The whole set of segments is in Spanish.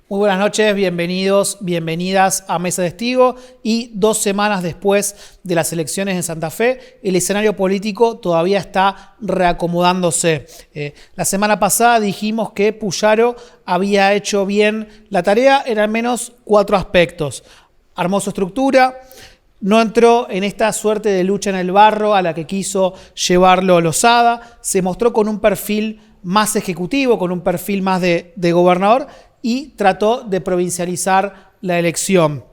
Muy buenas noches, bienvenidos, bienvenidas a Mesa de Testigo. Y 2 semanas después de las elecciones en Santa Fe, el escenario político todavía está reacomodándose. La semana pasada dijimos que Puyaro había hecho bien la tarea en al menos 4 aspectos. Armó su estructura, no entró en esta suerte de lucha en el barro a la que quiso llevarlo Lozada, se mostró con un perfil más ejecutivo, con un perfil más de gobernador, y trató de provincializar la elección.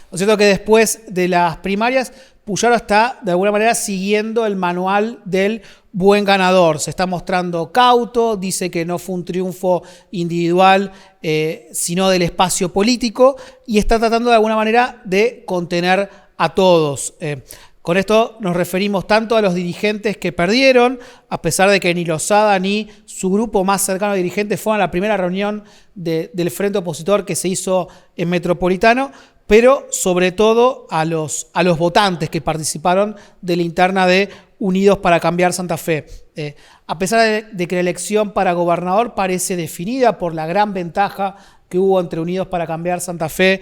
¿No es cierto que después de las primarias, Puyaro está de alguna manera siguiendo el manual del buen ganador? Se está mostrando cauto, dice que no fue un triunfo individual, sino del espacio político, y está tratando de alguna manera de contener a todos. Con esto nos referimos tanto a los dirigentes que perdieron, a pesar de que ni Lozada ni su grupo más cercano de dirigentes fueron a la primera reunión del frente opositor que se hizo en Metropolitano, pero sobre todo a los votantes que participaron de la interna de Unidos para Cambiar Santa Fe. A pesar de que la elección para gobernador parece definida por la gran ventaja que hubo entre Unidos para Cambiar Santa Fe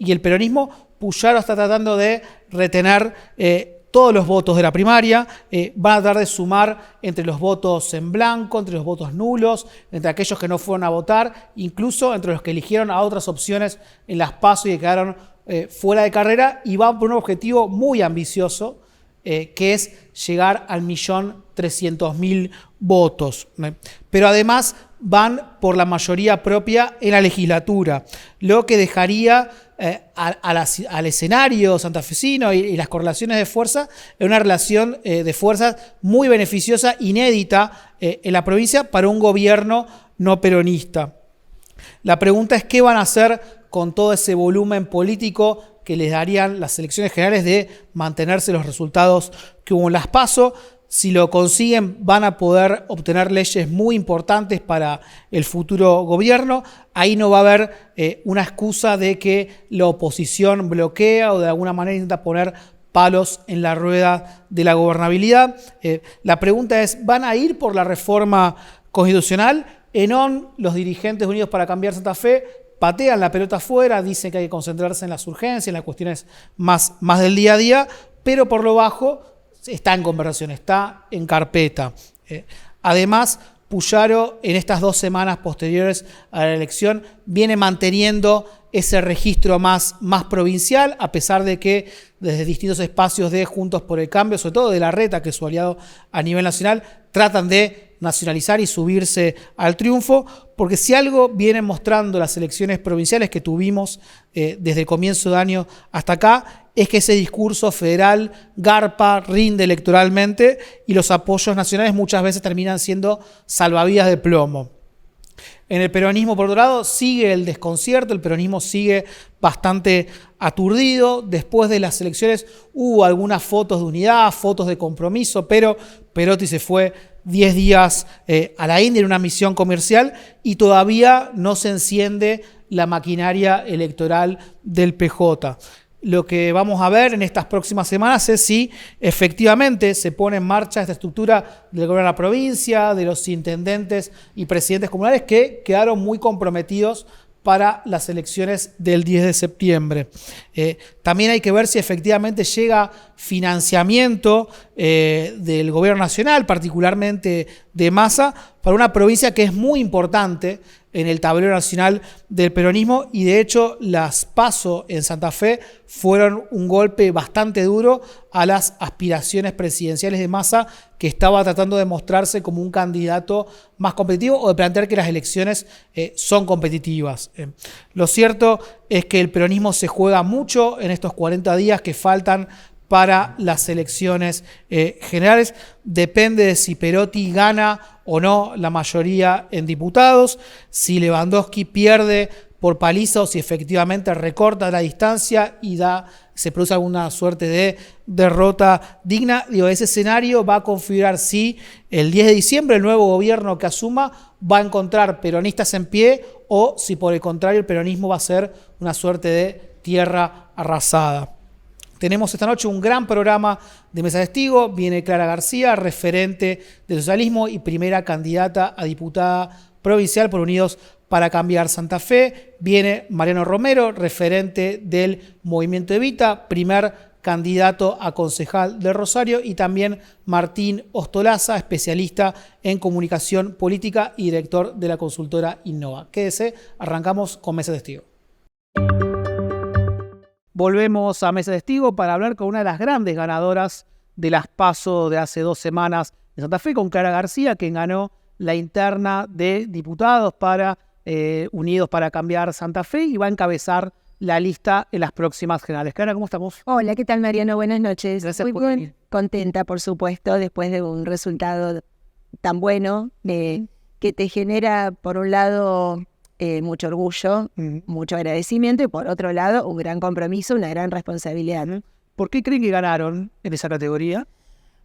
y el peronismo, Puyaro está tratando de retener todos los votos de la primaria, van a tratar de sumar entre los votos en blanco, entre los votos nulos, entre aquellos que no fueron a votar, incluso entre los que eligieron a otras opciones en las PASO y que quedaron fuera de carrera, y van por un objetivo muy ambicioso, que es llegar al 1.300.000 votos. Pero además van por la mayoría propia en la legislatura, lo que dejaría al escenario santafesino y las correlaciones de fuerza en una relación de fuerzas muy beneficiosa, inédita en la provincia para un gobierno no peronista. La pregunta es qué van a hacer con todo ese volumen político que les darían las elecciones generales de mantenerse los resultados que hubo en las PASO. Si lo consiguen, van a poder obtener leyes muy importantes para el futuro gobierno. Ahí no va a haber una excusa de que la oposición bloquea o de alguna manera intenta poner palos en la rueda de la gobernabilidad. La pregunta es, ¿van a ir por la reforma constitucional? Los dirigentes Unidos para Cambiar Santa Fe patean la pelota afuera, dicen que hay que concentrarse en las urgencias, en las cuestiones más del día a día, pero por lo bajo está en conversación, está en carpeta. Además, Puyaro en estas 2 semanas posteriores a la elección viene manteniendo ese registro más provincial, a pesar de que desde distintos espacios de Juntos por el Cambio, sobre todo de Larreta, que es su aliado a nivel nacional, tratan de nacionalizar y subirse al triunfo, porque si algo vienen mostrando las elecciones provinciales que tuvimos desde el comienzo de año hasta acá, es que ese discurso federal garpa, rinde electoralmente, y los apoyos nacionales muchas veces terminan siendo salvavidas de plomo. En el peronismo, por otro lado, sigue el desconcierto, el peronismo sigue bastante aturdido. Después de las elecciones hubo algunas fotos de unidad, fotos de compromiso, pero Perotti se fue 10 días a la India en una misión comercial y todavía no se enciende la maquinaria electoral del PJ. Lo que vamos a ver en estas próximas semanas es si efectivamente se pone en marcha esta estructura del gobierno de la provincia, de los intendentes y presidentes comunales que quedaron muy comprometidos para las elecciones del 10 de septiembre. También hay que ver si efectivamente llega financiamiento del gobierno nacional, particularmente de Massa, para una provincia que es muy importante en el tablero nacional del peronismo, y de hecho las PASO en Santa Fe fueron un golpe bastante duro a las aspiraciones presidenciales de Massa, que estaba tratando de mostrarse como un candidato más competitivo o de plantear que las elecciones son competitivas. Lo cierto es que el peronismo se juega mucho en estos 40 días que faltan para las elecciones generales. Depende de si Perotti gana o no la mayoría en diputados. Si Lewandowski pierde por paliza o si efectivamente recorta la distancia y se produce alguna suerte de derrota digna. Ese escenario va a configurar si el 10 de diciembre el nuevo gobierno que asuma va a encontrar peronistas en pie o si por el contrario el peronismo va a ser una suerte de tierra arrasada. Tenemos esta noche un gran programa de Mesa de Testigo. Viene Clara García, referente del socialismo y primera candidata a diputada provincial por Unidos para Cambiar Santa Fe. Viene Mariano Romero, referente del Movimiento Evita, primer candidato a concejal de Rosario, y también Martín Ostolaza, especialista en comunicación política y director de la consultora Innova. Quédese, arrancamos con Mesa de Testigo. Volvemos a Mesa de Testigo para hablar con una de las grandes ganadoras de las PASO de hace 2 semanas en Santa Fe, con Clara García, quien ganó la interna de diputados para Unidos para Cambiar Santa Fe y va a encabezar la lista en las próximas generales. Clara, ¿cómo estamos? Hola, ¿qué tal, Mariano? Buenas noches. Gracias Muy por bien, venir. contenta, por supuesto, después de un resultado tan bueno que te genera, por un lado, mucho orgullo, mucho agradecimiento y, por otro lado, un gran compromiso, una gran responsabilidad. ¿Por qué creen que ganaron en esa categoría?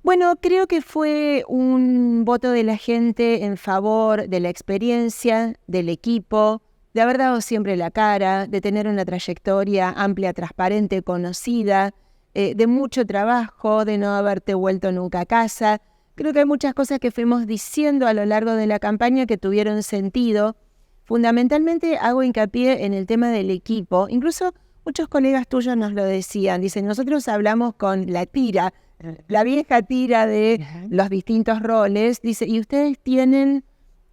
Bueno, creo que fue un voto de la gente en favor de la experiencia, del equipo, de haber dado siempre la cara, de tener una trayectoria amplia, transparente, conocida, de mucho trabajo, de no haberte vuelto nunca a casa. Creo que hay muchas cosas que fuimos diciendo a lo largo de la campaña que tuvieron sentido. Fundamentalmente hago hincapié en el tema del equipo. Incluso muchos colegas tuyos nos lo decían. Dicen, nosotros hablamos con la tira, la vieja tira de los distintos roles. Dice, y ustedes tienen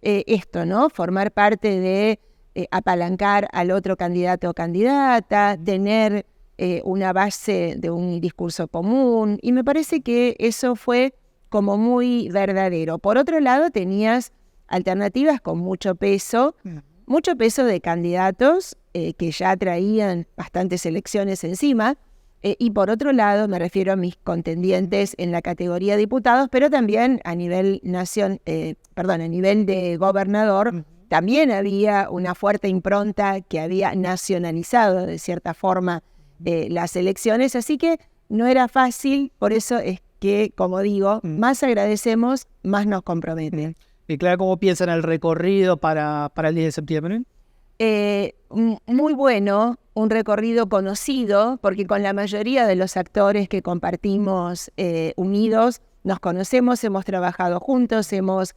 esto, ¿no? Formar parte de apalancar al otro candidato o candidata, tener una base de un discurso común. Y me parece que eso fue como muy verdadero. Por otro lado, tenías alternativas con mucho peso de candidatos que ya traían bastantes elecciones encima, y por otro lado me refiero a mis contendientes en la categoría de diputados, pero también a nivel a nivel de gobernador, también había una fuerte impronta que había nacionalizado de cierta forma las elecciones, así que no era fácil, por eso es que, como digo, más agradecemos, más nos comprometen. Y Clara, ¿cómo piensan el recorrido para el 10 de septiembre? Muy bueno, un recorrido conocido, porque con la mayoría de los actores que compartimos Unidos nos conocemos, hemos trabajado juntos, hemos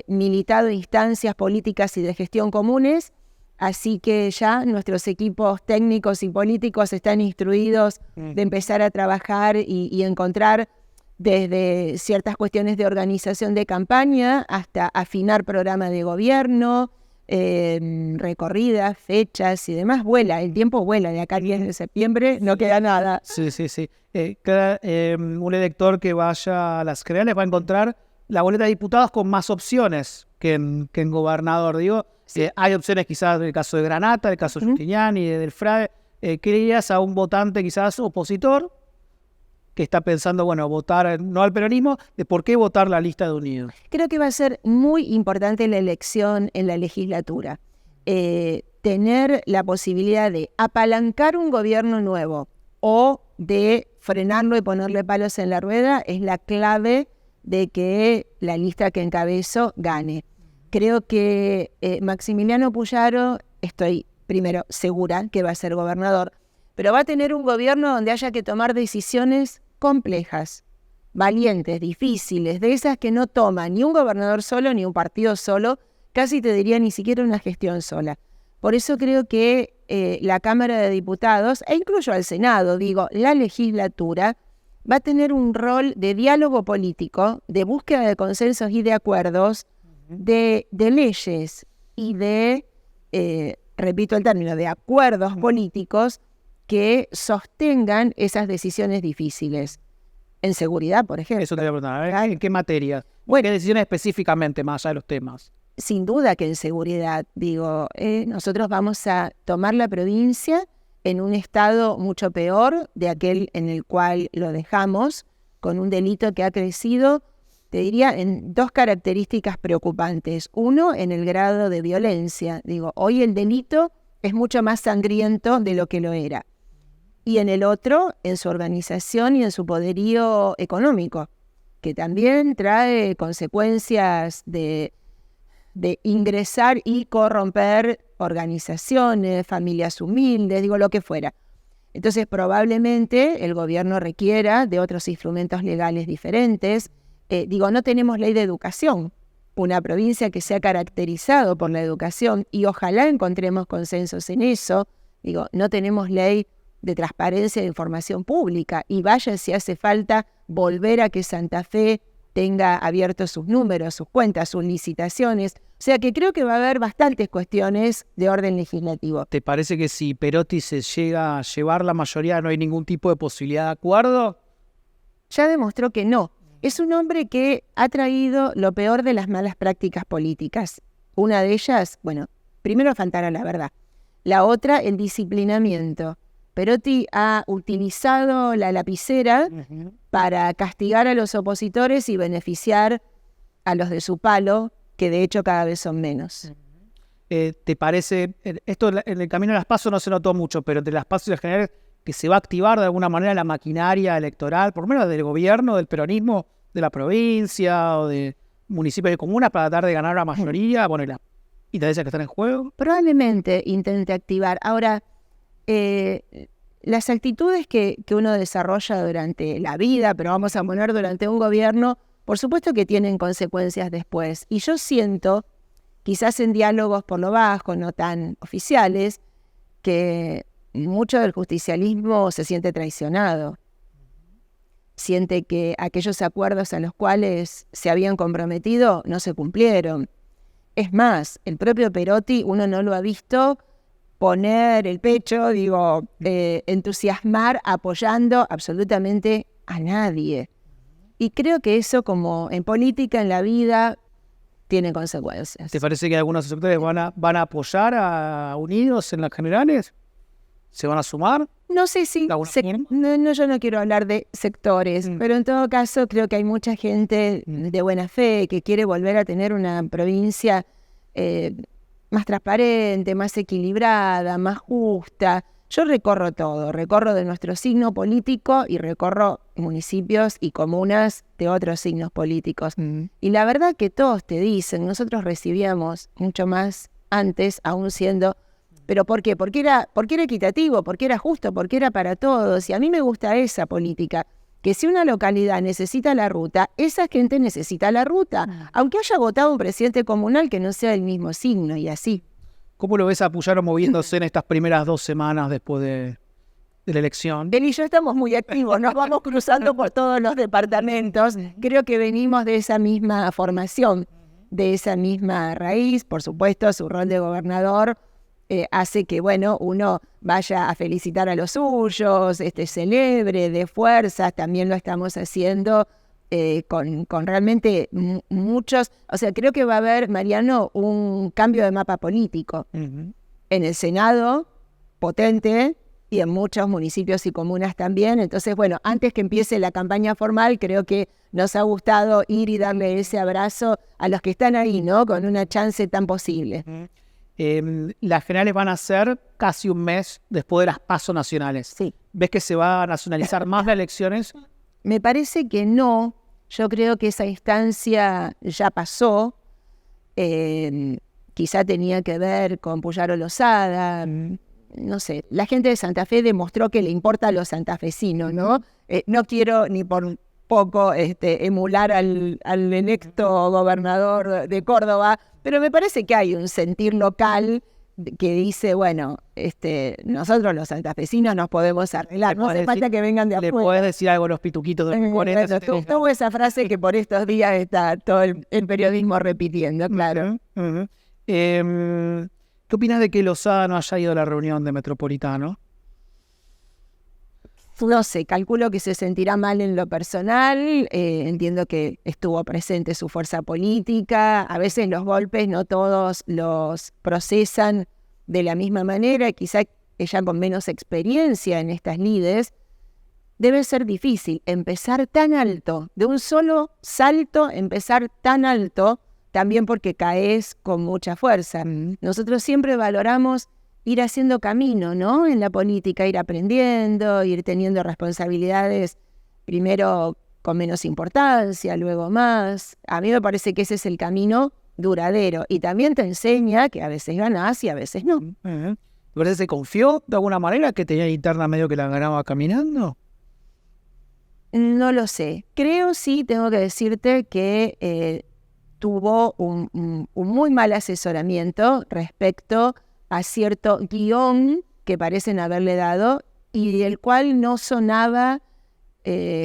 militado instancias políticas y de gestión comunes, así que ya nuestros equipos técnicos y políticos están instruidos de empezar a trabajar y encontrar desde ciertas cuestiones de organización de campaña hasta afinar programa de gobierno, recorridas, fechas y demás. El tiempo vuela, de acá al 10 de septiembre no queda nada. Sí. Clara, un elector que vaya a las generales va a encontrar la boleta de diputados con más opciones que en gobernador. Digo, hay opciones quizás del caso de Granata, del caso de Justiniani, del Frade. ¿Qué dirías a un votante quizás opositor que está pensando, votar no al peronismo, de por qué votar la lista de Unidos? Creo que va a ser muy importante la elección en la legislatura. Tener la posibilidad de apalancar un gobierno nuevo o de frenarlo y ponerle palos en la rueda es la clave de que la lista que encabezo gane. Creo que Maximiliano Puyaro, estoy primero segura que va a ser gobernador, pero va a tener un gobierno donde haya que tomar decisiones complejas, valientes, difíciles, de esas que no toma ni un gobernador solo ni un partido solo, casi te diría ni siquiera una gestión sola. Por eso creo que la Cámara de Diputados, e incluso al Senado, la legislatura, va a tener un rol de diálogo político, de búsqueda de consensos y de acuerdos, de leyes y de, repito el término, de acuerdos políticos que sostengan esas decisiones difíciles. En seguridad, por ejemplo. Eso te voy a preguntar. ¿En qué materia? Bueno, ¿qué decisiones específicamente, más allá de los temas? Sin duda que en seguridad. Nosotros vamos a tomar la provincia en un estado mucho peor de aquel en el cual lo dejamos, con un delito que ha crecido, te diría, en 2 características preocupantes. Uno, en el grado de violencia. Hoy el delito es mucho más sangriento de lo que lo era. Y en el otro, en su organización y en su poderío económico, que también trae consecuencias de ingresar y corromper organizaciones, familias humildes, digo lo que fuera. Entonces probablemente el gobierno requiera de otros instrumentos legales diferentes. No tenemos ley de educación, una provincia que se ha caracterizado por la educación y ojalá encontremos consensos en eso. No tenemos ley de transparencia de información pública y vaya si hace falta volver a que Santa Fe tenga abiertos sus números, sus cuentas, sus licitaciones. O sea que creo que va a haber bastantes cuestiones de orden legislativo. ¿Te parece que si Perotti se llega a llevar la mayoría no hay ningún tipo de posibilidad de acuerdo? Ya demostró que no. Es un hombre que ha traído lo peor de las malas prácticas políticas. Una de ellas, primero faltar a la verdad. La otra, el disciplinamiento. Perotti ha utilizado la lapicera para castigar a los opositores y beneficiar a los de su palo, que de hecho cada vez son menos. ¿Te parece, esto en el camino de las PASO no se notó mucho, pero entre las PASO y las generales, que se va a activar de alguna manera la maquinaria electoral, por lo menos del gobierno, del peronismo, de la provincia o de municipios y comunas para tratar de ganar la mayoría? Bueno, y las intendencias que están en juego. Probablemente intente activar. Ahora, las actitudes que uno desarrolla durante la vida, pero vamos a poner durante un gobierno, por supuesto que tienen consecuencias después. Y yo siento, quizás en diálogos por lo bajo, no tan oficiales, que mucho del justicialismo se siente traicionado. Siente que aquellos acuerdos a los cuales se habían comprometido no se cumplieron. Es más, el propio Perotti, uno no lo ha visto poner el pecho, entusiasmar, apoyando absolutamente a nadie. Y creo que eso, como en política, en la vida, tiene consecuencias. ¿Te parece que algunos sectores van a apoyar a Unidos en las generales? ¿Se van a sumar? No sé si... yo no quiero hablar de sectores, pero en todo caso creo que hay mucha gente de buena fe que quiere volver a tener una provincia más transparente, más equilibrada, más justa. Yo recorro todo, recorro de nuestro signo político y recorro municipios y comunas de otros signos políticos. Y la verdad que todos te dicen, nosotros recibíamos mucho más antes, aún siendo... ¿Pero por qué? Porque era equitativo, porque era justo, porque era para todos. Y a mí me gusta esa política, que si una localidad necesita la ruta, esa gente necesita la ruta, aunque haya votado un presidente comunal que no sea del mismo signo y así. ¿Cómo lo ves a Puyaro moviéndose en estas primeras 2 semanas después de la elección? Él y yo estamos muy activos, nos vamos cruzando por todos los departamentos. Creo que venimos de esa misma formación, de esa misma raíz. Por supuesto, su rol de gobernador hace que, uno vaya a felicitar a los suyos, celebre, de fuerzas. También lo estamos haciendo con realmente muchos... O sea, creo que va a haber, Mariano, un cambio de mapa político. En el Senado, potente, y en muchos municipios y comunas también. Entonces, antes que empiece la campaña formal, creo que nos ha gustado ir y darle ese abrazo a los que están ahí, ¿no? Con una chance tan posible. Las generales van a ser casi un mes después de las PASO nacionales. Sí. ¿Ves que se va a nacionalizar más las elecciones? Me parece que no. Yo creo que esa instancia ya pasó. Quizá tenía que ver con Puyaro Lozada. No sé. La gente de Santa Fe demostró que le importa a los santafesinos, ¿no? No quiero ni por poco emular al electo gobernador de Córdoba, pero me parece que hay un sentir local que dice, nosotros los santafesinos nos podemos arreglar, no hace falta que vengan de afuera. ¿Le podés decir algo a los pituquitos de 40? Tuvo esa frase que por estos días está todo el periodismo repitiendo, claro. ¿Qué opinas de que Lozada no haya ido a la reunión de Metropolitano? No sé, calculo que se sentirá mal en lo personal, entiendo que estuvo presente su fuerza política, a veces los golpes no todos los procesan de la misma manera, quizá ella con menos experiencia en estas lides, debe ser difícil empezar tan alto, de un solo salto empezar tan alto, también porque caes con mucha fuerza. Nosotros siempre valoramos ir haciendo camino, ¿no? En la política, ir aprendiendo, ir teniendo responsabilidades, primero con menos importancia, luego más. A mí me parece que ese es el camino duradero. Y también te enseña que a veces ganás y a veces no. ¿Verdad? ¿Se confió de alguna manera que tenía interna medio que la ganaba caminando? No lo sé. Creo sí, tengo que decirte que tuvo un muy mal asesoramiento respecto a cierto guión que parecen haberle dado y del cual no sonaba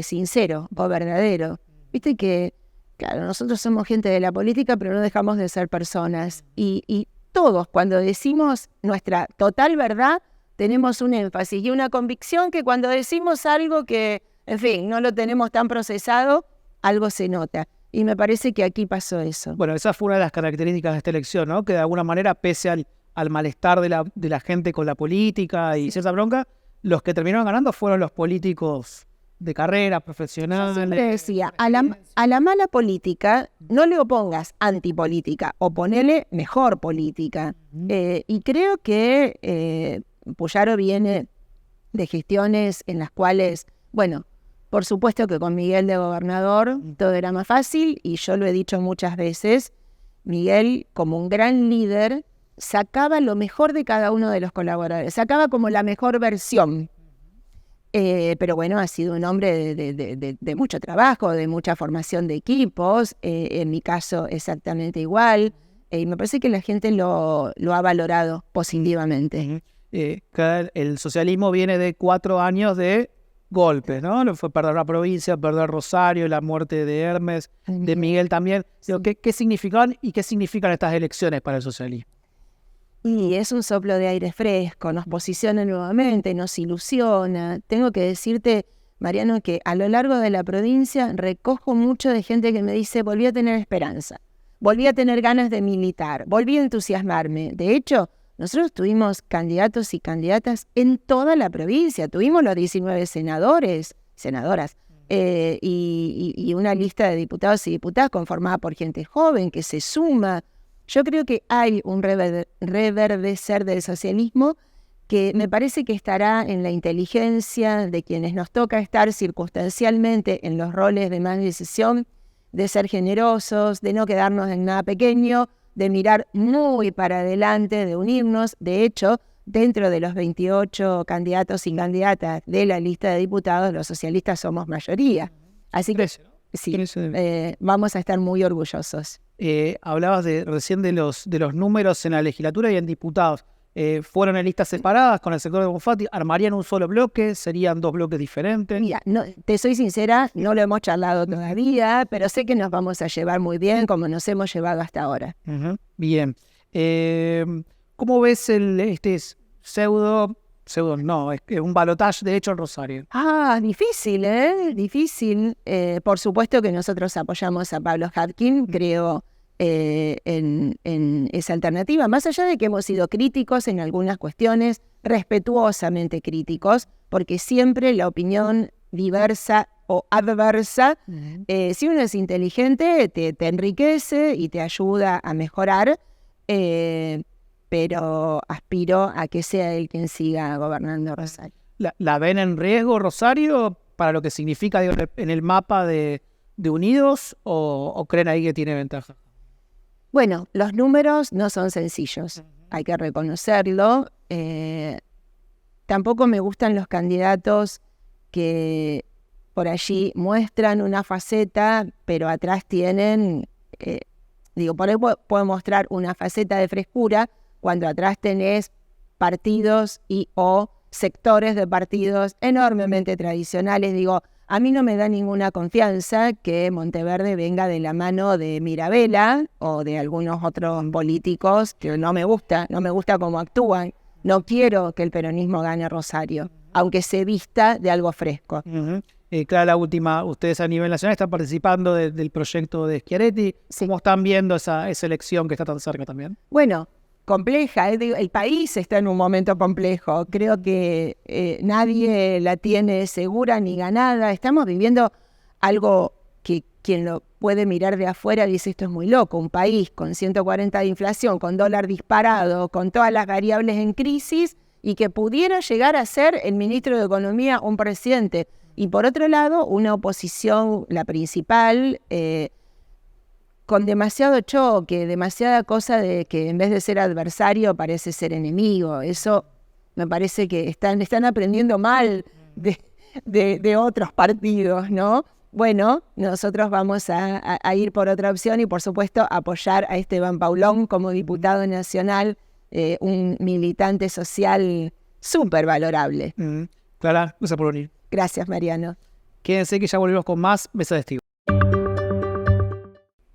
sincero o verdadero. Viste que, claro, nosotros somos gente de la política, pero no dejamos de ser personas. Y todos, cuando decimos nuestra total verdad, tenemos un énfasis y una convicción que cuando decimos algo que, en fin, no lo tenemos tan procesado, algo se nota. Y me parece que aquí pasó eso. Bueno, esa fue una de las características de esta elección, ¿no? Que de alguna manera, pese al malestar de la gente con la política y cierta bronca, los que terminaron ganando fueron los políticos de carrera, profesionales. Yo siempre decía, a la mala política no le opongas antipolítica, oponele mejor política. Y creo que Puyaro viene de gestiones en las cuales, bueno, por supuesto que con Miguel de gobernador todo era más fácil y yo lo he dicho muchas veces, Miguel como un gran líder sacaba lo mejor de cada uno de los colaboradores, sacaba como la mejor versión. Pero bueno, ha sido un hombre de mucho trabajo, de mucha formación de equipos, en mi caso exactamente igual, y me parece que la gente lo ha valorado positivamente. El socialismo viene de 4 años de golpes, ¿no? Fue perder la provincia, perder Rosario, la muerte de Hermes, de Miguel también. Sí. ¿Qué significan y qué significan estas elecciones para el socialismo? Y es un soplo de aire fresco, nos posiciona nuevamente, nos ilusiona. Tengo que decirte, Mariano, que a lo largo de la provincia recojo mucho de gente que me dice, volví a tener esperanza, volví a tener ganas de militar, volví a entusiasmarme. De hecho, nosotros tuvimos candidatos y candidatas en toda la provincia, tuvimos los 19 senadores, senadoras, y una lista de diputados y diputadas conformada por gente joven que se suma. Yo creo que hay un reverdecer del socialismo que me parece que estará en la inteligencia de quienes nos toca estar circunstancialmente en los roles de más decisión, de ser generosos, de no quedarnos en nada pequeño, de mirar muy para adelante, de unirnos. De hecho, dentro de los 28 candidatos y candidatas de la lista de diputados, los socialistas somos mayoría. Así que sí, vamos a estar muy orgullosos. Hablabas recién de los números en la legislatura y en diputados. ¿Fueron en listas separadas con el sector de Bonfatti? ¿Armarían un solo bloque? ¿Serían 2 bloques diferentes? Mira, no, te soy sincera, no lo hemos charlado todavía, pero sé que nos vamos a llevar muy bien como nos hemos llevado hasta ahora. Bien. ¿Cómo ves este pseudo no, es un balotaje de hecho en Rosario? Difícil, difícil. Por supuesto que nosotros apoyamos a Pablo Hatkin, creo en esa alternativa, más allá de que hemos sido críticos en algunas cuestiones, respetuosamente críticos, porque siempre la opinión diversa o adversa, si uno es inteligente, te enriquece y te ayuda a mejorar, pero aspiro a que sea él quien siga gobernando Rosario. ¿La ven en riesgo Rosario para lo que significa en el mapa de Unidos o creen ahí que tiene ventaja? Bueno, los números no son sencillos, hay que reconocerlo. Tampoco me gustan los candidatos que por allí muestran una faceta, pero atrás tienen, por ahí puedo mostrar una faceta de frescura cuando atrás tenés partidos o sectores de partidos enormemente tradicionales. A mí no me da ninguna confianza que Monteverde venga de la mano de Mirabella o de algunos otros políticos que no me gusta cómo actúan. No quiero que el peronismo gane Rosario, aunque se vista de algo fresco. Claro, la última, ustedes a nivel nacional están participando del proyecto de Schiaretti. Sí. ¿Cómo están viendo esa elección que está tan cerca también? Bueno, compleja, el país está en un momento complejo, creo que nadie la tiene segura ni ganada, estamos viviendo algo que quien lo puede mirar de afuera dice esto es muy loco, un país con 140 de inflación, con dólar disparado, con todas las variables en crisis y que pudiera llegar a ser el ministro de Economía un presidente. Y por otro lado, una oposición, la principal, con demasiado choque, demasiada cosa de que en vez de ser adversario parece ser enemigo. Eso me parece que están aprendiendo mal de otros partidos, ¿no? Bueno, nosotros vamos a ir por otra opción y, por supuesto, apoyar a Esteban Paulón como diputado nacional, un militante social súper valorable. Clara, gracias por venir. Gracias, Mariano. Quédense que ya volvemos con más Mesa de Estigo.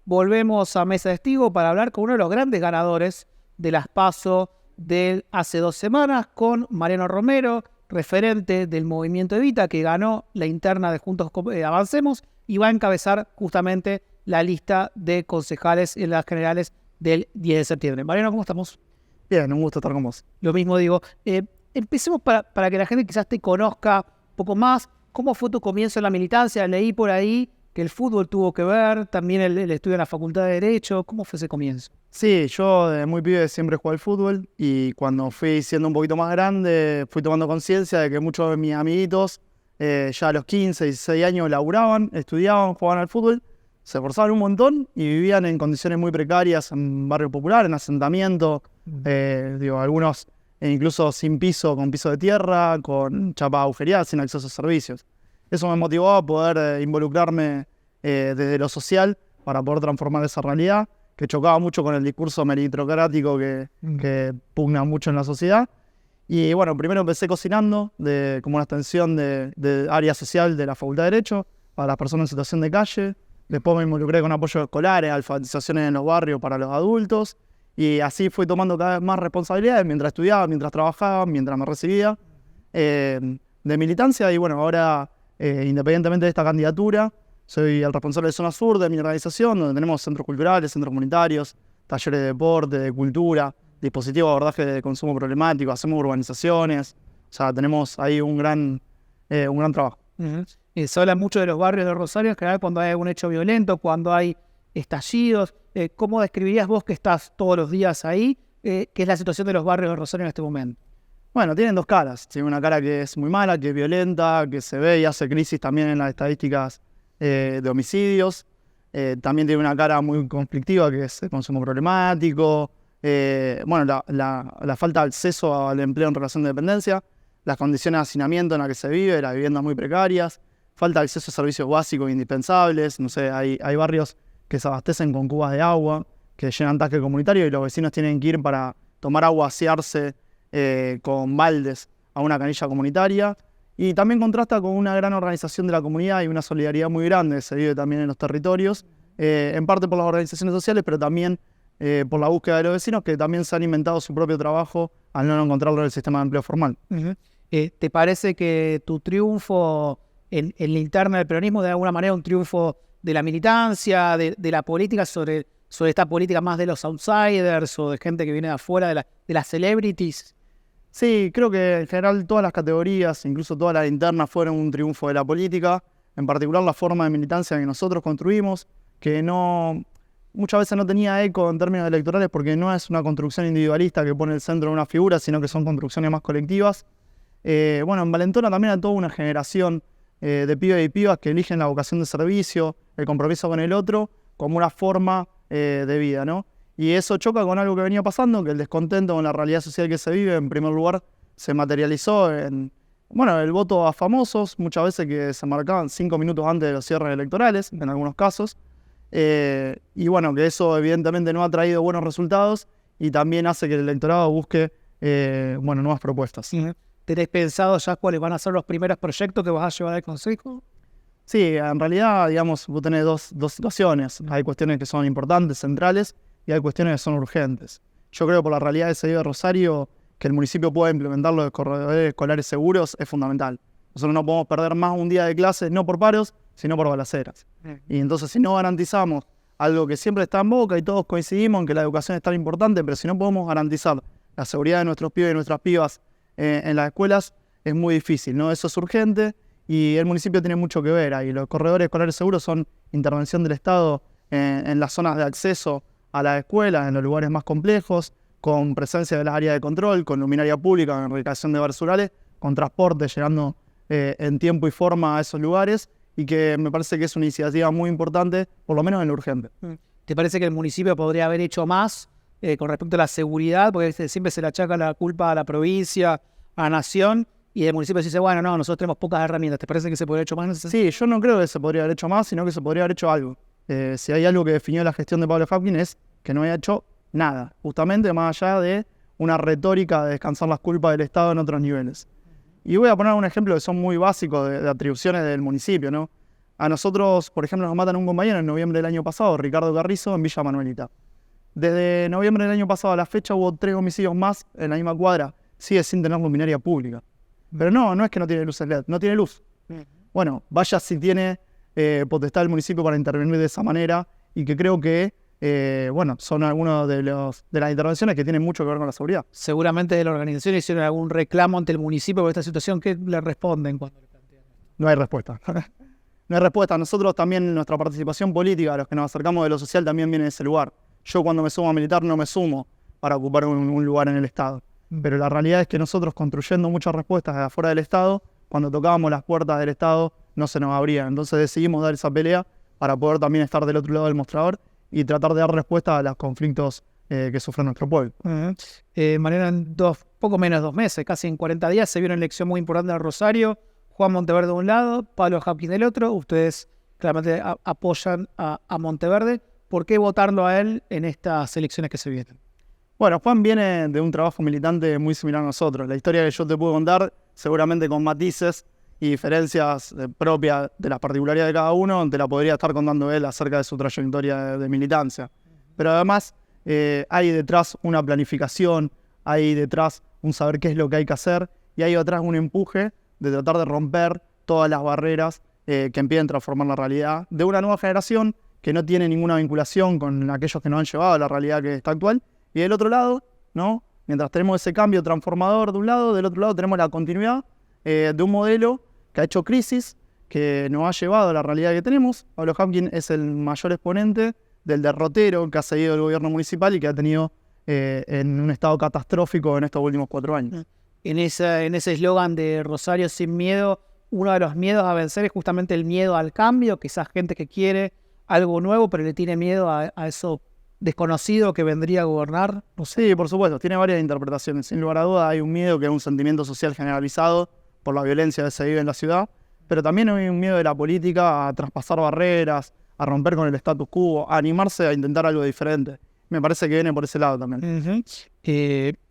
Volvemos a Mesa de Estigo para hablar con uno de los grandes ganadores de las PASO de hace 2 semanas, con Mariano Romero, referente del Movimiento Evita, que ganó la interna de Juntos Avancemos y va a encabezar justamente la lista de concejales en las generales del 10 de septiembre. Mariano, ¿cómo estamos? Bien, un gusto estar con vos. Lo mismo digo. Empecemos para que la gente quizás te conozca un poco más. ¿Cómo fue tu comienzo en la militancia? Leí por ahí que el fútbol tuvo que ver, también el estudio en la Facultad de Derecho. ¿Cómo fue ese comienzo? Sí, yo de muy pibe siempre jugué al fútbol y cuando fui siendo un poquito más grande fui tomando conciencia de que muchos de mis amiguitos ya a los 15, 16 años laburaban, estudiaban, jugaban al fútbol, se esforzaban un montón y vivían en condiciones muy precarias en barrio popular, en asentamiento, algunos incluso sin piso, con piso de tierra, con chapa agujereada, sin acceso a servicios. Eso me motivó a poder involucrarme desde lo social para poder transformar esa realidad, que chocaba mucho con el discurso meritocrático que pugna mucho en la sociedad. Y bueno, primero empecé cocinando como una extensión de área social de la Facultad de Derecho para las personas en situación de calle. Después me involucré con apoyos escolares, alfabetizaciones en los barrios para los adultos. Y así fui tomando cada vez más responsabilidades mientras estudiaba, mientras trabajaba, mientras me recibía de militancia. Y bueno, ahora, independientemente de esta candidatura, soy el responsable de Zona Sur de mi organización, donde tenemos centros culturales, centros comunitarios, talleres de deporte, de cultura, dispositivos de abordaje de consumo problemático, hacemos urbanizaciones. O sea, tenemos ahí un gran trabajo. Se habla mucho de los barrios de Rosario, en general cuando hay algún hecho violento, cuando hay estallidos. ¿Cómo describirías vos que estás todos los días ahí? ¿Qué es la situación de los barrios de Rosario en este momento? Bueno, tienen dos caras. Tiene una cara que es muy mala, que es violenta, que se ve y hace crisis también en las estadísticas de homicidios. También tiene una cara muy conflictiva, que es el consumo problemático. La falta de acceso al empleo en relación de dependencia, las condiciones de hacinamiento en las que se vive, las viviendas muy precarias, falta de acceso a servicios básicos indispensables. No sé, hay barrios que se abastecen con cubas de agua, que llenan tanques comunitarios y los vecinos tienen que ir para tomar agua, asearse con baldes a una canilla comunitaria. Y también contrasta con una gran organización de la comunidad y una solidaridad muy grande que se vive también en los territorios, en parte por las organizaciones sociales, pero también por la búsqueda de los vecinos, que también se han inventado su propio trabajo al no encontrarlo en el sistema de empleo formal. ¿Te parece que tu triunfo en la interna del peronismo de alguna manera un triunfo de la militancia, de la política, sobre esta política más de los outsiders o de gente que viene de afuera, de las celebrities? Sí, creo que en general todas las categorías, incluso todas las internas, fueron un triunfo de la política, en particular la forma de militancia que nosotros construimos, que muchas veces no tenía eco en términos electorales porque no es una construcción individualista que pone el centro de una figura, sino que son construcciones más colectivas. Envalentona también a toda una generación de pibes y pibas que eligen la vocación de servicio, el compromiso con el otro, como una forma de vida, ¿no? Y eso choca con algo que venía pasando, que el descontento con la realidad social que se vive, en primer lugar, se materializó en el voto a famosos, muchas veces que se marcaban 5 minutos antes de los cierres electorales, en algunos casos. Que eso evidentemente no ha traído buenos resultados y también hace que el electorado busque nuevas propuestas. ¿Tenés pensado ya cuáles van a ser los primeros proyectos que vas a llevar al Consejo? Sí, en realidad, vos tenés dos situaciones. Hay cuestiones que son importantes, centrales, y hay cuestiones que son urgentes. Yo creo que por la realidad que se vive de Rosario, que el municipio pueda implementar los corredores escolares seguros es fundamental. Nosotros no podemos perder más un día de clases, no por paros, sino por balaceras. Y entonces, si no garantizamos algo que siempre está en boca y todos coincidimos en que la educación es tan importante, pero si no podemos garantizar la seguridad de nuestros pibes y nuestras pibas en las escuelas, es muy difícil, ¿no? Eso es urgente y el municipio tiene mucho que ver ahí. Los corredores escolares seguros son intervención del Estado en las zonas de acceso a las escuelas, en los lugares más complejos, con presencia de las áreas de control, con luminaria pública, con erradicación de barrios rurales, con transporte llegando en tiempo y forma a esos lugares, y que me parece que es una iniciativa muy importante, por lo menos en lo urgente. ¿Te parece que el municipio podría haber hecho más con respecto a la seguridad? Porque siempre se le achaca la culpa a la provincia, a la nación, y el municipio dice, bueno, no, nosotros tenemos pocas herramientas. ¿Te parece que se podría haber hecho más en ese sentido? Sí, yo no creo que se podría haber hecho más, sino que se podría haber hecho algo. Si hay algo que definió la gestión de Pablo Hapkin es que no había hecho nada, justamente más allá de una retórica de descansar las culpas del Estado en otros niveles. Y voy a poner un ejemplo que son muy básicos de atribuciones del municipio, ¿no? A nosotros, por ejemplo, nos matan a un compañero en noviembre del año pasado, Ricardo Carrizo, en Villa Manuelita. Desde noviembre del año pasado a la fecha hubo 3 homicidios más en la misma cuadra. Sigue sin tener luminaria pública. Pero no es que no tiene luces LED, no tiene luz. Bueno, vaya si tiene potestad el municipio para intervenir de esa manera, y que creo que son algunos de las intervenciones que tienen mucho que ver con la seguridad. Seguramente de la organización hicieron algún reclamo ante el municipio por esta situación. ¿Qué le responden cuando le plantean esto? No hay respuesta. No hay respuesta. Nosotros también, nuestra participación política, a los que nos acercamos de lo social, también viene de ese lugar. Yo cuando me sumo a militar no me sumo para ocupar un lugar en el Estado. Pero la realidad es que nosotros, construyendo muchas respuestas de afuera del Estado, cuando tocábamos las puertas del Estado no se nos abrían. Entonces decidimos dar esa pelea para poder también estar del otro lado del mostrador y tratar de dar respuesta a los conflictos que sufre nuestro pueblo. Mariano, en poco menos de 2 meses, casi en 40 días, se vio una elección muy importante en Rosario. Juan Monteverde de un lado, Pablo Hapkin del otro. Ustedes claramente apoyan a Monteverde. ¿Por qué votarlo a él en estas elecciones que se vienen? Bueno, Juan viene de un trabajo militante muy similar a nosotros. La historia que yo te puedo contar, seguramente con matices y diferencias propias de las particularidades de cada uno, te la podría estar contando él acerca de su trayectoria de militancia. Pero además hay detrás una planificación, hay detrás un saber qué es lo que hay que hacer, y hay detrás un empuje de tratar de romper todas las barreras que impiden transformar la realidad de una nueva generación que no tiene ninguna vinculación con aquellos que nos han llevado a la realidad que está actual. Y del otro lado, ¿no? Mientras tenemos ese cambio transformador de un lado, del otro lado tenemos la continuidad de un modelo que ha hecho crisis, que nos ha llevado a la realidad que tenemos. Pablo Hapkin es el mayor exponente del derrotero que ha seguido el gobierno municipal y que ha tenido en un estado catastrófico en estos últimos 4 años. En ese eslogan de Rosario sin miedo, uno de los miedos a vencer es justamente el miedo al cambio, quizás gente que quiere algo nuevo pero le tiene miedo a eso desconocido que vendría a gobernar. No sé. Sí, por supuesto, tiene varias interpretaciones. Sin lugar a dudas hay un miedo que es un sentimiento social generalizado por la violencia que se vive en la ciudad, pero también hay un miedo de la política a traspasar barreras, a romper con el status quo, a animarse a intentar algo diferente. Me parece que viene por ese lado también.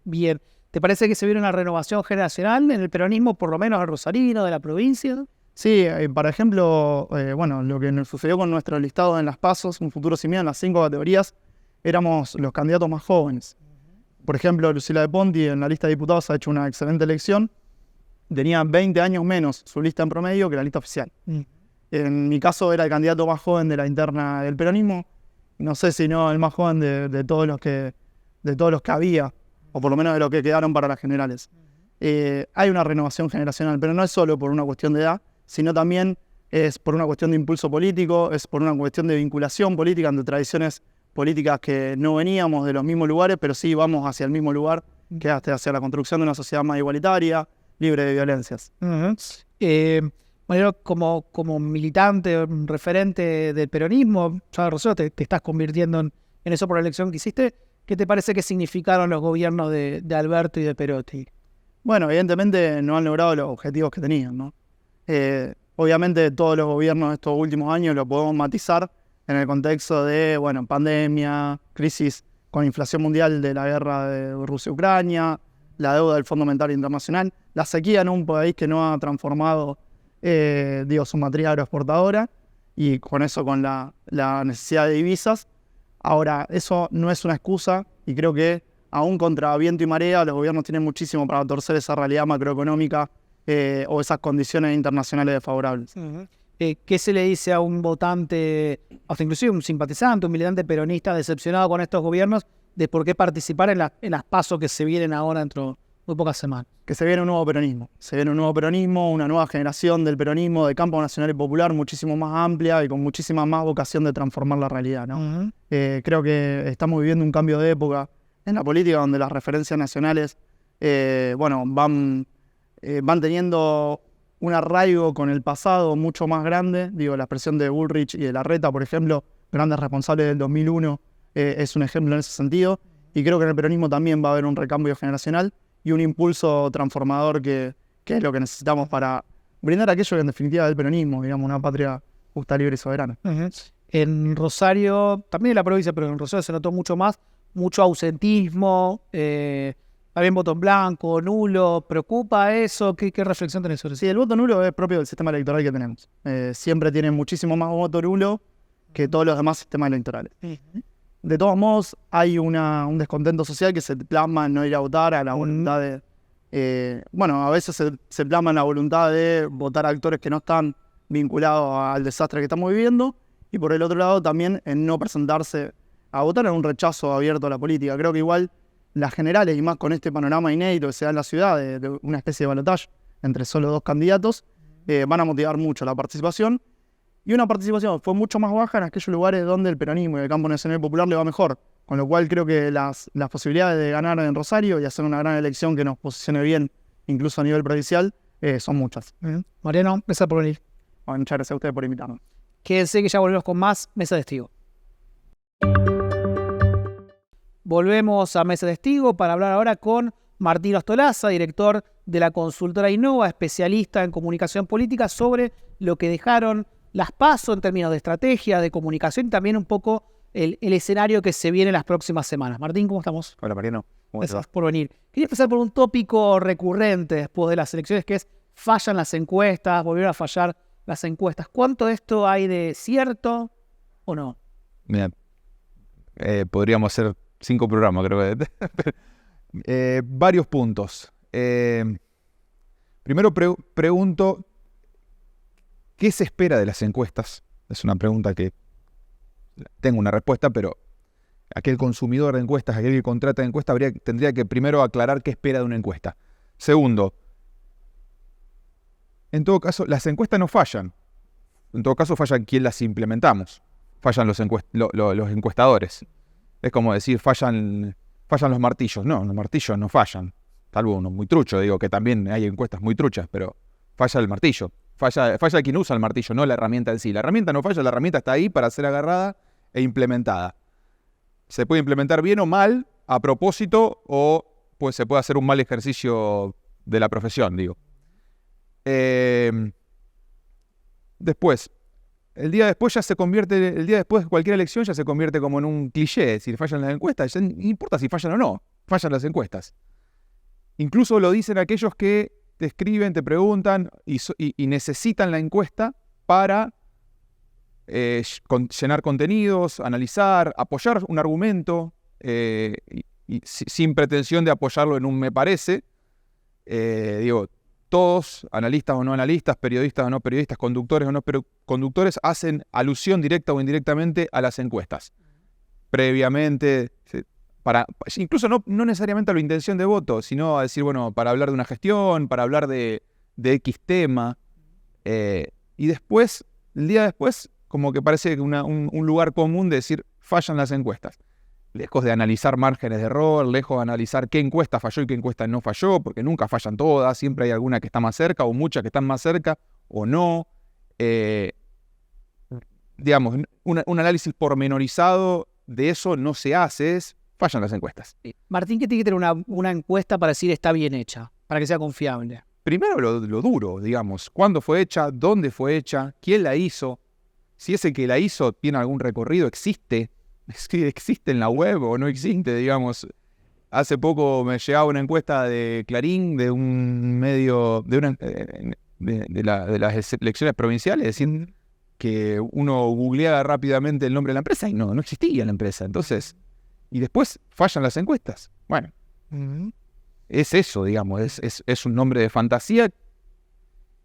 Bien. ¿Te parece que se viene una renovación generacional en el peronismo, por lo menos al rosarino, de la provincia? Sí, por ejemplo, lo que nos sucedió con nuestro listado en las PASOs, Un Futuro Sin Miedo, en las 5 categorías, éramos los candidatos más jóvenes. Por ejemplo, Lucila de Ponti en la lista de diputados ha hecho una excelente elección. Tenía 20 años menos su lista en promedio que la lista oficial. En mi caso era el candidato más joven de la interna del peronismo. No sé si no el más joven de todos los que había, o por lo menos de los que quedaron para las generales. Hay una renovación generacional, pero no es solo por una cuestión de edad, sino también es por una cuestión de impulso político, es por una cuestión de vinculación política entre tradiciones políticas que no veníamos de los mismos lugares, pero sí vamos hacia el mismo lugar, que es hacia la construcción de una sociedad más igualitaria, libre de violencias. Mariano, como militante, referente del peronismo, ya Rosario te estás convirtiendo en eso por la elección que hiciste. ¿Qué te parece que significaron los gobiernos de Alberto y de Perotti? Bueno, evidentemente no han logrado los objetivos que tenían, ¿no? Obviamente todos los gobiernos de estos últimos años lo podemos matizar en el contexto de, pandemia, crisis con inflación mundial de la guerra de Rusia-Ucrania, la deuda del Fondo Monetario Internacional, la sequía en un país que no ha transformado su matriz agroexportadora, y con eso con la necesidad de divisas. Ahora, eso no es una excusa, y creo que aún contra viento y marea los gobiernos tienen muchísimo para torcer esa realidad macroeconómica o esas condiciones internacionales desfavorables. ¿Qué se le dice a un votante, hasta inclusive un simpatizante, un militante peronista decepcionado con estos gobiernos, de por qué participar en las PASO que se vienen ahora dentro muy pocas semanas. Que se viene un nuevo peronismo. Se viene un nuevo peronismo, una nueva generación del peronismo de campo nacional y popular, muchísimo más amplia y con muchísima más vocación de transformar la realidad, ¿no? Creo que estamos viviendo un cambio de época en la política donde las referencias nacionales van teniendo un arraigo con el pasado mucho más grande. Digo, la expresión de Bullrich y de Larreta, por ejemplo, grandes responsables del 2001, es un ejemplo en ese sentido. Y creo que en el peronismo también va a haber un recambio generacional y un impulso transformador que es lo que necesitamos para brindar aquello que en definitiva es el peronismo, digamos, una patria justa, libre y soberana. En Rosario, también en la provincia, pero en Rosario se notó mucho ausentismo, también voto en blanco, nulo. ¿Preocupa eso? ¿Qué reflexión tenés sobre eso? Sí, el voto nulo es propio del sistema electoral que tenemos. Siempre tiene muchísimo más voto nulo que todos los demás sistemas electorales. De todos modos, hay un descontento social que se plasma en no ir a votar, a la voluntad de... a veces se plasma en la voluntad de votar a actores que no están vinculados al desastre que estamos viviendo, y por el otro lado también en no presentarse a votar en un rechazo abierto a la política. Creo que igual las generales, y más con este panorama inédito que se da en la ciudad, de una especie de balotaje entre solo 2 candidatos, van a motivar mucho la participación. Y una participación fue mucho más baja en aquellos lugares donde el peronismo y el campo nacional popular le va mejor. Con lo cual creo que las posibilidades de ganar en Rosario y hacer una gran elección que nos posicione bien, incluso a nivel provincial, son muchas. Mariano, gracias por venir. Bueno, muchas gracias a ustedes por invitarnos. Quédense que ya volvemos con más Mesa de Testigo. Volvemos a Mesa de Testigo para hablar ahora con Martín Ostolaza, director de la consultora Innova, especialista en comunicación política, sobre lo que dejaron las PASO en términos de estrategia, de comunicación y también un poco el escenario que se viene en las próximas semanas. Martín, ¿cómo estamos? Hola, Mariano. ¿Cómo estás? Gracias por venir. Quería empezar por un tópico recurrente después de las elecciones, que es fallan las encuestas, volvieron a fallar las encuestas. ¿Cuánto de esto hay de cierto o no? Mira, podríamos hacer 5 programas, creo que. Varios puntos. Primero pregunto, ¿qué se espera de las encuestas? Es una pregunta que tengo una respuesta, pero aquel consumidor de encuestas, aquel que contrata encuestas, tendría que primero aclarar qué espera de una encuesta. Segundo, en todo caso, las encuestas no fallan. En todo caso, fallan quien las implementamos. Fallan los encuestadores. Es como decir, fallan los martillos. No, los martillos no fallan. Salvo uno muy trucho, digo que también hay encuestas muy truchas, pero falla el martillo. Falla quien usa el martillo, no la herramienta en sí. La herramienta no falla, la herramienta está ahí para ser agarrada e implementada. Se puede implementar bien o mal, a propósito, o pues se puede hacer un mal ejercicio de la profesión, digo. Después, el día después de cualquier elección ya se convierte como en un cliché. Si fallan las encuestas, ya no importa si fallan o no, fallan las encuestas. Incluso lo dicen aquellos que te escriben, te preguntan y necesitan la encuesta para llenar contenidos, analizar, apoyar un argumento, y sin pretensión de apoyarlo en un me parece. Todos, analistas o no analistas, periodistas o no periodistas, conductores o no conductores, hacen alusión directa o indirectamente a las encuestas. Previamente, incluso no necesariamente a la intención de voto, sino a decir, bueno, para hablar de una gestión, para hablar de X tema. Y después, el día después, como que parece un lugar común de decir, fallan las encuestas. Lejos de analizar márgenes de error, lejos de analizar qué encuesta falló y qué encuesta no falló, porque nunca fallan todas, siempre hay alguna que está más cerca o muchas que están más cerca o no. Digamos, un análisis pormenorizado de eso no se hace, fallan las encuestas. Martín, ¿qué tiene que tener una encuesta para decir está bien hecha, para que sea confiable? Primero lo duro, digamos. ¿Cuándo fue hecha? ¿Dónde fue hecha? ¿Quién la hizo? Si ese que la hizo tiene algún recorrido, existe en la web o no existe, digamos. Hace poco me llegaba una encuesta de Clarín, de un medio, de las elecciones provinciales, decir que uno googleaba rápidamente el nombre de la empresa y no existía la empresa. Entonces, y después fallan las encuestas. Bueno, es eso, digamos, es un nombre de fantasía.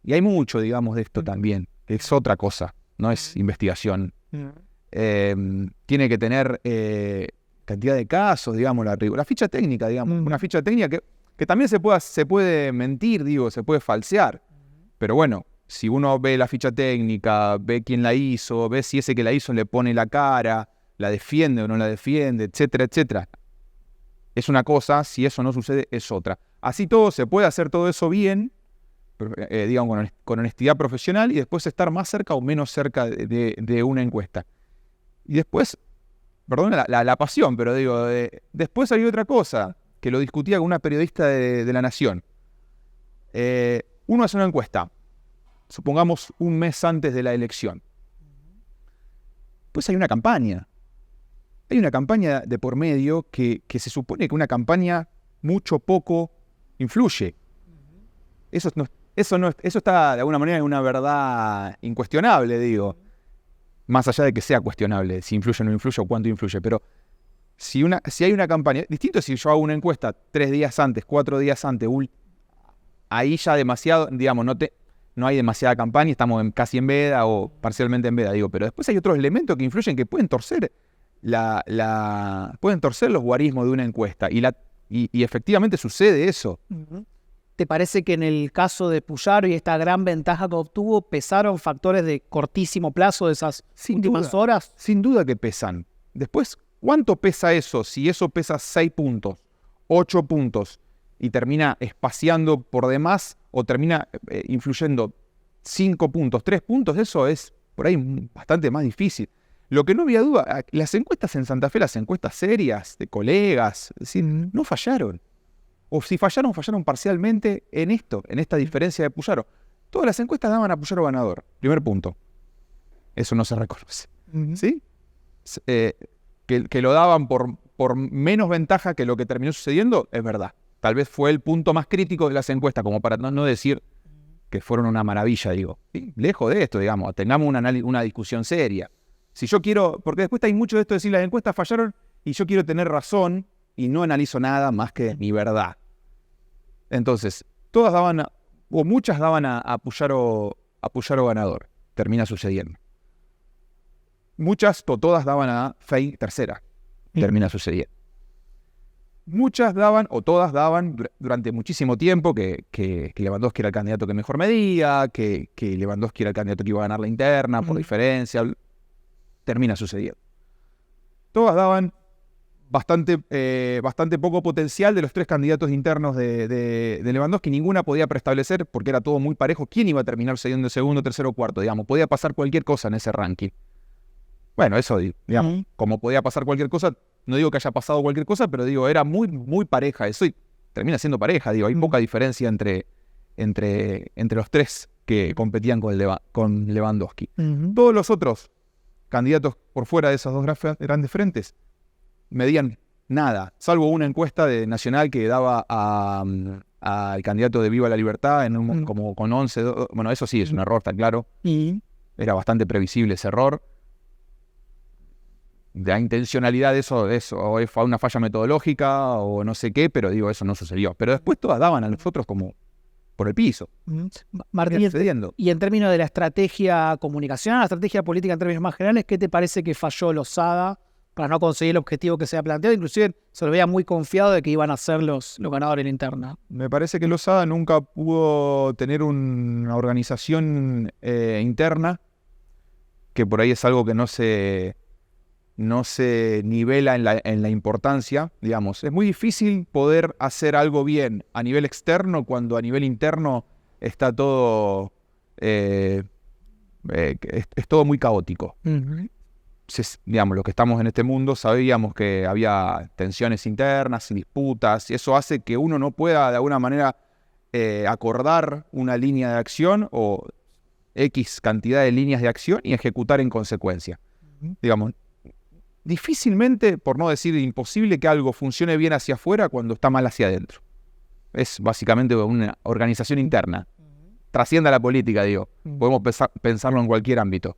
Y hay mucho, digamos, de esto también, que es otra cosa, no es investigación. Tiene que tener cantidad de casos, digamos, la ficha técnica, digamos, una ficha técnica que que también se puede mentir, digo, se puede falsear. Pero bueno, si uno ve la ficha técnica, ve quién la hizo, ve si ese que la hizo le pone la cara, la defiende o no la defiende, etcétera, etcétera. Es una cosa, si eso no sucede, es otra. Así todo, se puede hacer todo eso bien, digamos, con honestidad profesional y después estar más cerca o menos cerca de una encuesta. Y después, perdón la pasión, pero digo, después hay otra cosa, que lo discutía con una periodista de La Nación. Uno hace una encuesta, supongamos un mes antes de la elección. Pues hay una campaña. Hay una campaña de por medio que se supone que una campaña mucho poco influye. Eso está de alguna manera en una verdad incuestionable, digo. Más allá de que sea cuestionable, si influye o no influye o cuánto influye. Pero si hay una campaña, distinto si yo hago una encuesta 3 días antes, 4 días antes, ahí ya demasiado, digamos, no hay demasiada campaña, estamos casi en veda o parcialmente en veda, digo. Pero después hay otros elementos que influyen que pueden torcer pueden torcer los guarismos de una encuesta. Y efectivamente sucede eso. ¿Te parece que en el caso de Puyaro y esta gran ventaja que obtuvo, pesaron factores de cortísimo plazo de esas últimas horas? Sin duda que pesan. Después, ¿cuánto pesa eso? Si eso pesa 6 puntos, 8 puntos, y termina espaciando por demás, o termina influyendo 5 puntos, 3 puntos, eso es por ahí bastante más difícil. Lo que no había duda, las encuestas en Santa Fe, las encuestas serias, de colegas, es decir, no fallaron. O si fallaron parcialmente en esta diferencia de Puyaro. Todas las encuestas daban a Puyaro ganador. Primer punto. Eso no se reconoce. ¿Sí? Que lo daban por menos ventaja que lo que terminó sucediendo, es verdad. Tal vez fue el punto más crítico de las encuestas, como para no decir que fueron una maravilla, digo. ¿Sí? Lejos de esto, digamos, tengamos una discusión seria. Si yo quiero, porque después hay mucho de esto de decir las encuestas fallaron y yo quiero tener razón y no analizo nada más que mi verdad. Entonces, todas daban, o muchas daban a Puyaro ganador. Termina sucediendo. Muchas, todas daban a Fey tercera. Termina sucediendo. Muchas daban, o todas daban, durante muchísimo tiempo, que Lewandowski era el candidato que mejor medía, que Lewandowski era el candidato que iba a ganar la interna por diferencia. Termina sucediendo. Todas daban bastante poco potencial de los 3 candidatos internos de Lewandowski. Ninguna podía preestablecer, porque era todo muy parejo, quién iba a terminar cediendo segundo, tercero o cuarto, digamos. Podía pasar cualquier cosa en ese ranking. Bueno, eso, digamos, como podía pasar cualquier cosa, no digo que haya pasado cualquier cosa, pero digo, era muy, muy pareja eso y termina siendo pareja, digo, hay poca diferencia entre los 3 que competían con Lewandowski. Todos los otros candidatos por fuera de esos 2 grandes frentes medían nada, salvo una encuesta de Nacional que daba al candidato de Viva la Libertad como con 11, bueno, eso sí es un error, está claro. Era bastante previsible ese error. De la intencionalidad de eso o fue una falla metodológica o no sé qué, pero digo, eso no sucedió. Pero después todas daban a los otros como por el piso. Martín, y en términos de la estrategia comunicacional, la estrategia política en términos más generales, ¿qué te parece que falló Lozada para no conseguir el objetivo que se ha planteado? Inclusive se lo veía muy confiado de que iban a ser los ganadores en la interna. Me parece que Lozada nunca pudo tener una organización interna, que por ahí es algo que no se nivela en la importancia, digamos. Es muy difícil poder hacer algo bien a nivel externo cuando a nivel interno está todo es todo muy caótico. Digamos, los que estamos en este mundo sabíamos que había tensiones internas y disputas, y eso hace que uno no pueda de alguna manera acordar una línea de acción o X cantidad de líneas de acción y ejecutar en consecuencia. Digamos, difícilmente, por no decir imposible, que algo funcione bien hacia afuera cuando está mal hacia adentro. Es básicamente una organización interna. Trasciende a la política, digo. Podemos pensarlo en cualquier ámbito.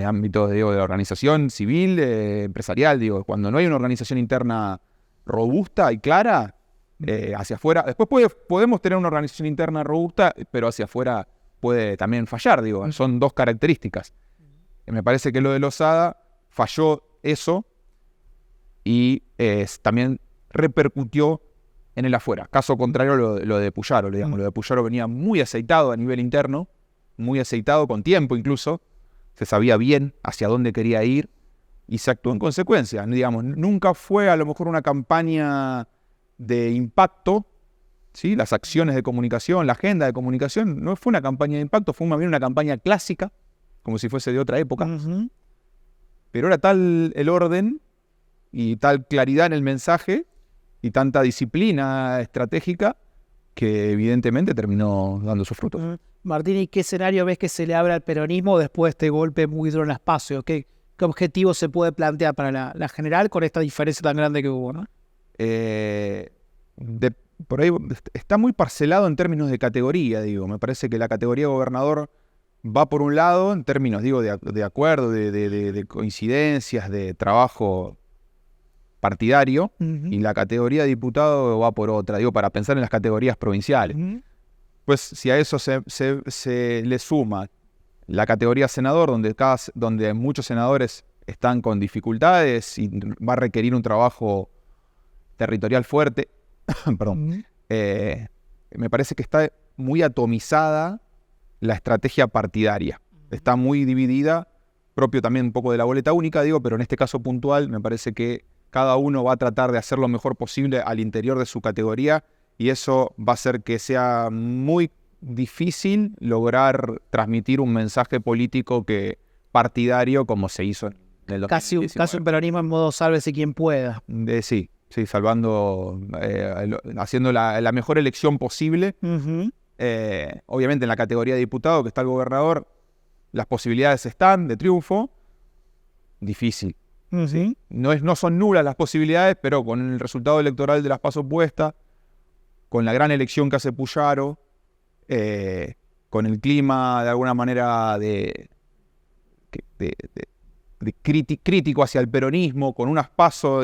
Ámbito, digo, de la organización civil, empresarial, digo. Cuando no hay una organización interna robusta y clara, hacia afuera... Después podemos tener una organización interna robusta, pero hacia afuera puede también fallar, digo. Son 2 características. Me parece que lo de Lozada falló eso y también repercutió en el afuera. Caso contrario lo de Puyaro, digamos. Lo de Puyaro venía muy aceitado a nivel interno, muy aceitado, con tiempo incluso. Se sabía bien hacia dónde quería ir y se actuó en consecuencia. Digamos, nunca fue a lo mejor una campaña de impacto, ¿sí? Las acciones de comunicación, la agenda de comunicación, no fue una campaña de impacto, fue más bien una campaña clásica, como si fuese de otra época. Pero era tal el orden y tal claridad en el mensaje y tanta disciplina estratégica que evidentemente terminó dando sus frutos. Martín, ¿y qué escenario ves que se le abre al peronismo después de este golpe muy duro en espacio? ¿Qué objetivo se puede plantear para la general con esta diferencia tan grande que hubo, ¿no? Por ahí está muy parcelado en términos de categoría, digo. Me parece que la categoría de gobernador va por un lado, en términos, digo, de acuerdo, de coincidencias, de trabajo partidario, y la categoría de diputado va por otra, digo, para pensar en las categorías provinciales. Pues si a eso se le suma la categoría senador, donde muchos senadores están con dificultades y va a requerir un trabajo territorial fuerte, perdón, me parece que está muy atomizada la estrategia partidaria. Está muy dividida, propio también un poco de la boleta única, digo, pero en este caso puntual me parece que cada uno va a tratar de hacer lo mejor posible al interior de su categoría y eso va a hacer que sea muy difícil lograr transmitir un mensaje político partidario como se hizo en el 2019. Casi un peronismo en modo sálvese quien pueda. Sí, salvando, haciendo la mejor elección posible. Obviamente en la categoría de diputado que está el gobernador, las posibilidades están de triunfo. Difícil. ¿Sí? No son nulas las posibilidades, pero con el resultado electoral de las PASO puesta, con la gran elección que hace Puyaro, con el clima de alguna manera crítico hacia el peronismo, con unas PASO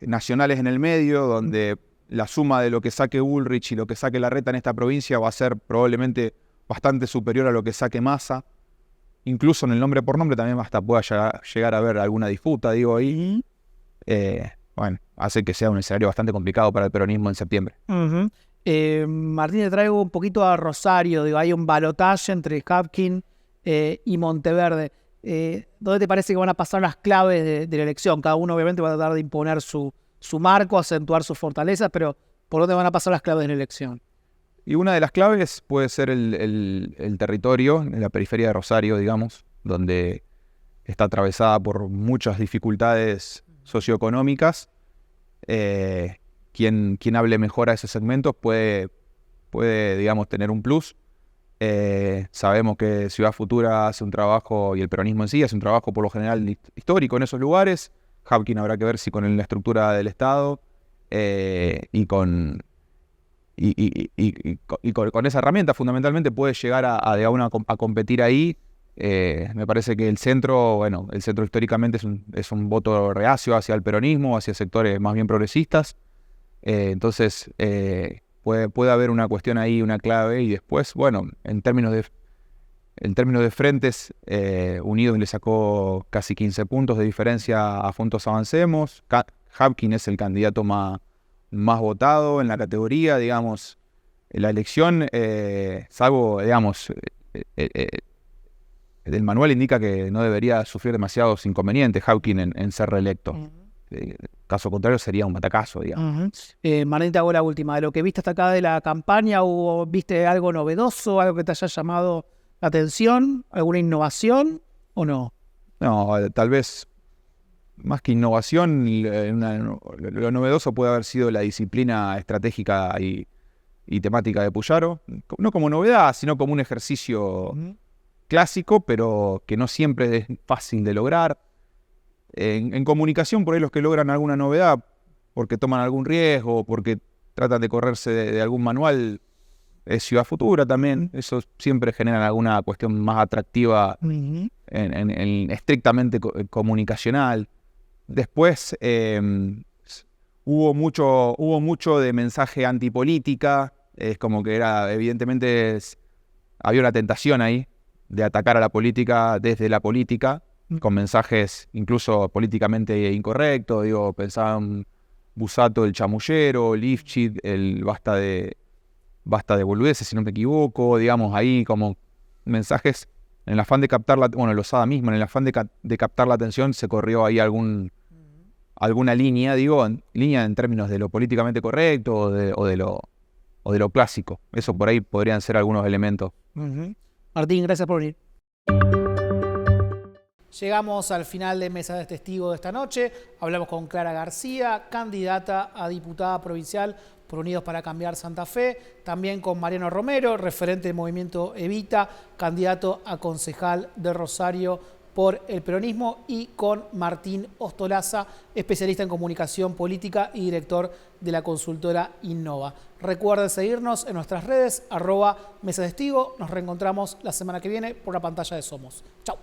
nacionales en el medio, donde la suma de lo que saque Bullrich y lo que saque Larreta en esta provincia va a ser probablemente bastante superior a lo que saque Massa. Incluso en el nombre por nombre también hasta pueda llegar a haber alguna disputa, digo, ahí. Bueno, hace que sea un escenario bastante complicado para el peronismo en septiembre. Martín, te traigo un poquito a Rosario. Digo, hay un balotaje entre Hapkin y Monteverde. ¿Dónde te parece que van a pasar las claves de la elección? Cada uno obviamente va a tratar de imponer su marco, acentuar sus fortalezas, pero ¿por dónde van a pasar las claves de la elección? Y una de las claves puede ser el territorio, en la periferia de Rosario, digamos, donde está atravesada por muchas dificultades socioeconómicas. Quien hable mejor a ese segmento puede, digamos, tener un plus. Sabemos que Ciudad Futura hace un trabajo, y el peronismo en sí hace un trabajo por lo general histórico en esos lugares. Hapkin habrá que ver si con la estructura del Estado y con esa herramienta fundamentalmente puede llegar a competir ahí. Me parece que el centro históricamente es un voto reacio hacia el peronismo, hacia sectores más bien progresistas. Entonces puede haber una cuestión ahí, una clave, y después, bueno, en términos de frentes, Unidos le sacó casi 15 puntos de diferencia a Juntos Avancemos. Hapkin es el candidato más votado en la categoría, digamos. La elección, salvo, digamos, el manual indica que no debería sufrir demasiados inconvenientes Hapkin en ser reelecto. Caso contrario sería un batacazo, digamos. Martín, te hago la última. De lo que viste hasta acá de la campaña, ¿viste algo novedoso, algo que te haya llamado la atención? ¿Alguna innovación o no? No, tal vez más que innovación, lo novedoso puede haber sido la disciplina estratégica y temática de Puyaro. No como novedad, sino como un ejercicio clásico, pero que no siempre es fácil de lograr. En comunicación, por ahí los que logran alguna novedad, porque toman algún riesgo, porque tratan de correrse de algún manual, es Ciudad Futura también. Eso siempre genera alguna cuestión más atractiva en estrictamente comunicacional. Después hubo mucho de mensaje antipolítica. Es como que evidentemente había una tentación ahí de atacar a la política desde la política, con mensajes incluso políticamente incorrectos. Digo, pensaban Busato el chamullero, Lifchit el basta de boludeces, si no me equivoco, digamos, ahí como mensajes en el afán de captar Lozada misma, en el afán de captar la atención, se corrió ahí alguna línea, línea en términos de lo políticamente correcto o de lo clásico. Eso por ahí podrían ser algunos elementos. Martín, gracias por venir. Llegamos al final de Mesa de Testigos de esta noche. Hablamos con Clara García, candidata a diputada provincial por Unidos para Cambiar Santa Fe. También con Mariano Romero, referente del movimiento Evita, candidato a concejal de Rosario por el peronismo. Y con Martín Ostolaza, especialista en comunicación política y director de la consultora Innova. Recuerden seguirnos en nuestras redes, @Mesa de Testigo. Nos reencontramos la semana que viene por la pantalla de Somos. Chau.